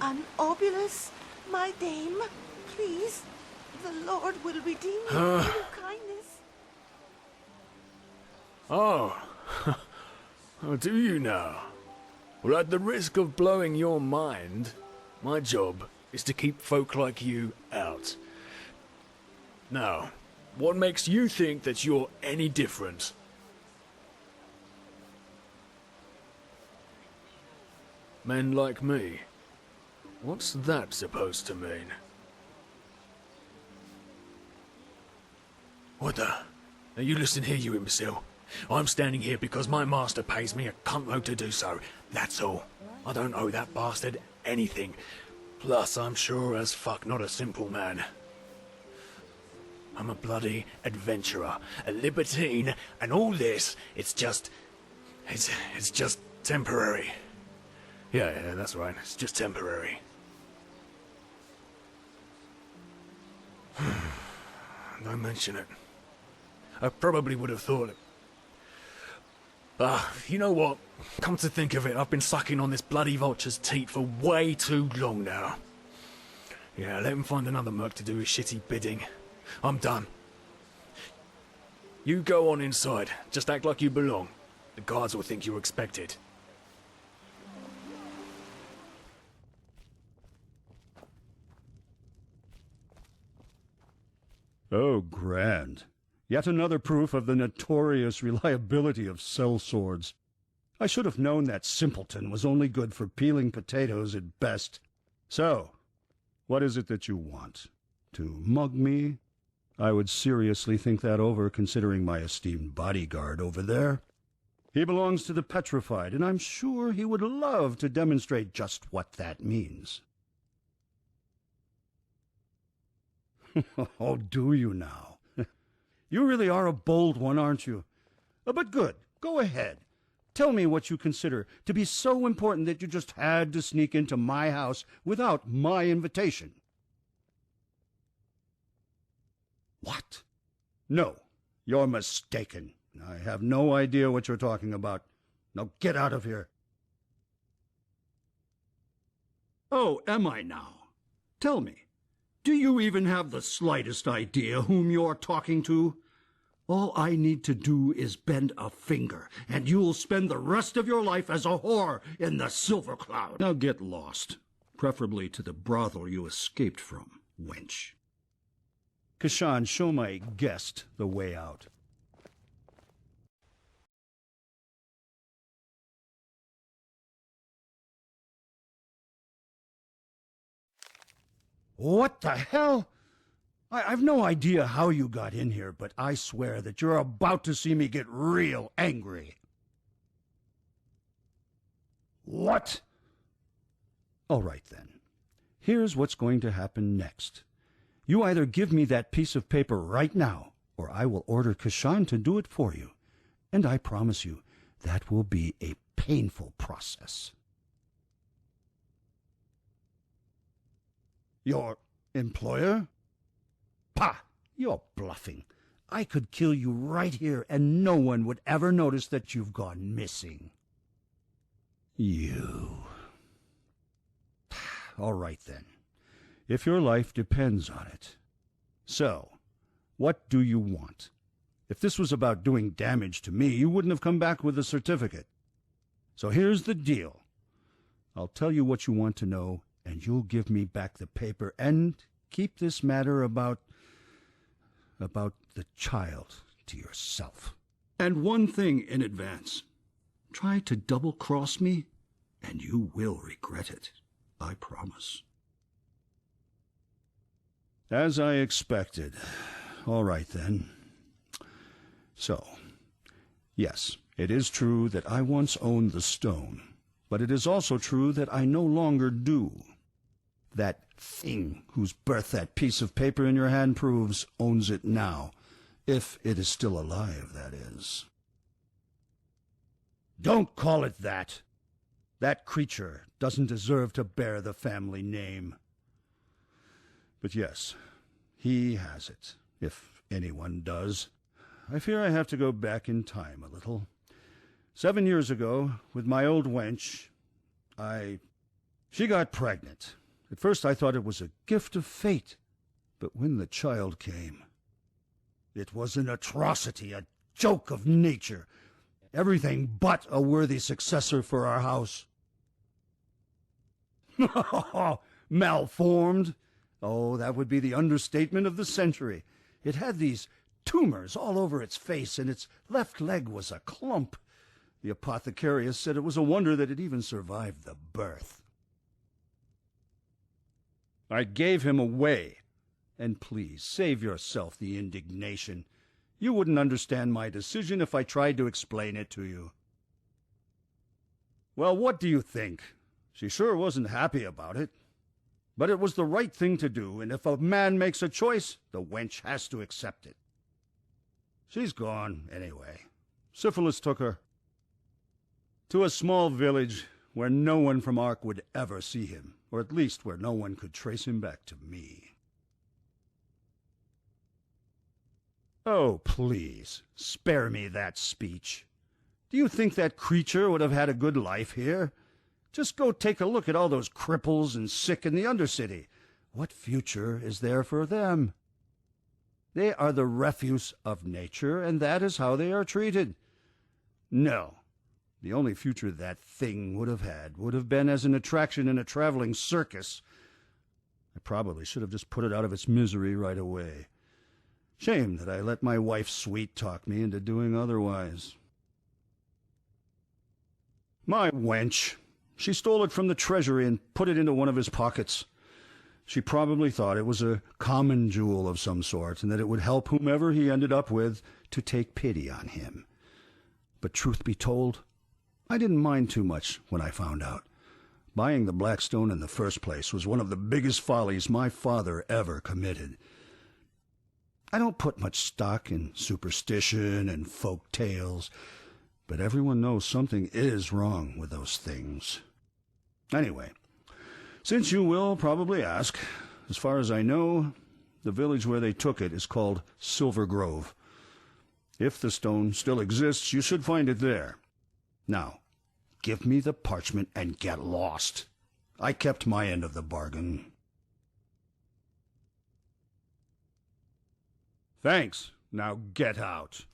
An obulus, my dame, please. The Lord will redeem you through kindness. Oh. Oh, do you now? Well, at the risk of blowing your mind, my job is to keep folk like you out. Now, what makes you think that you're any different? Men like me? What's that supposed to mean? What the? Now you listen here, you imbecile. I'm standing here because my master pays me a cuntload to do so. That's all. I don't owe that bastard anything. Plus, I'm sure as fuck not a simple man. I'm a bloody adventurer, a libertine, and all this, it's just temporary. Yeah, that's right. It's just temporary. Don't mention it. I probably would have thought it. You know what? Come to think of it, I've been sucking on this bloody vulture's teat for way too long now. Yeah, let him find another merc to do his shitty bidding. I'm done. You go on inside. Just act like you belong. The guards will think you're expected. Oh, grand. Yet another proof of the notorious reliability of sellswords. I should have known that simpleton was only good for peeling potatoes at best. So, what is it that you want? To mug me? I would seriously think that over, considering my esteemed bodyguard over there. He belongs to the petrified, and I'm sure he would love to demonstrate just what that means. Oh, do you now? You really are a bold one, aren't you? But good. Go ahead. Tell me what you consider to be so important that you just had to sneak into my house without my invitation. What? No, you're mistaken. I have no idea what you're talking about. Now get out of here. Oh, am I now? Tell me. Do you even have the slightest idea whom you're talking to? All I need to do is bend a finger, and you'll spend the rest of your life as a whore in the Silver Cloud. Now get lost, preferably to the brothel you escaped from, wench. Kashan, show my guest the way out. What the hell? I've no idea how you got in here, but I swear that you're about to see me get real angry. What? All right, then. Here's what's going to happen next. You either give me that piece of paper right now, or I will order Kashan to do it for you. And I promise you, that will be a painful process. Your employer? Pah! You're bluffing. I could kill you right here, and no one would ever notice that you've gone missing. You. All right, then. If your life depends on it. So, what do you want? If this was about doing damage to me, you wouldn't have come back with a certificate. So here's the deal. I'll tell you what you want to know, and you'll give me back the paper, and keep this matter about the child to yourself. And one thing in advance. Try to double-cross me, and you will regret it. I promise. As I expected. All right, then. So, yes, it is true that I once owned the stone, but it is also true that I no longer do. That thing whose birth that piece of paper in your hand proves owns it now, if it is still alive, that is. Don't call it that. That creature doesn't deserve to bear the family name. But yes, he has it, if anyone does. I fear I have to go back in time a little. 7 years ago, with my old wench, She got pregnant. At first I thought it was a gift of fate, but when the child came, it was an atrocity, a joke of nature, everything but a worthy successor for our house. Malformed? Oh, that would be the understatement of the century. It had these tumors all over its face, and its left leg was a clump. The apothecarius said it was a wonder that it even survived the birth. I gave him away. And please, save yourself the indignation. You wouldn't understand my decision if I tried to explain it to you. Well, what do you think? She sure wasn't happy about it. But it was the right thing to do, and if a man makes a choice, the wench has to accept it. She's gone, anyway. Syphilis took her. To a small village where no one from Ark would ever see him, or at least where no one could trace him back to me. Oh, please, spare me that speech. Do you think that creature would have had a good life here? Just go take a look at all those cripples and sick in the Undercity. What future is there for them? They are the refuse of nature, and that is how they are treated. No, the only future that thing would have had would have been as an attraction in a traveling circus. I probably should have just put it out of its misery right away. Shame that I let my wife sweet-talk me into doing otherwise. My wench. She stole it from the treasury and put it into one of his pockets. She probably thought it was a common jewel of some sort, and that it would help whomever he ended up with to take pity on him. But truth be told, I didn't mind too much when I found out. Buying the black stone in the first place was one of the biggest follies my father ever committed. I don't put much stock in superstition and folk tales, but everyone knows something is wrong with those things. Anyway, since you will probably ask, as far as I know, the village where they took it is called Silver Grove. If the stone still exists, you should find it there. Now, give me the parchment and get lost. I kept my end of the bargain. Thanks. Now get out.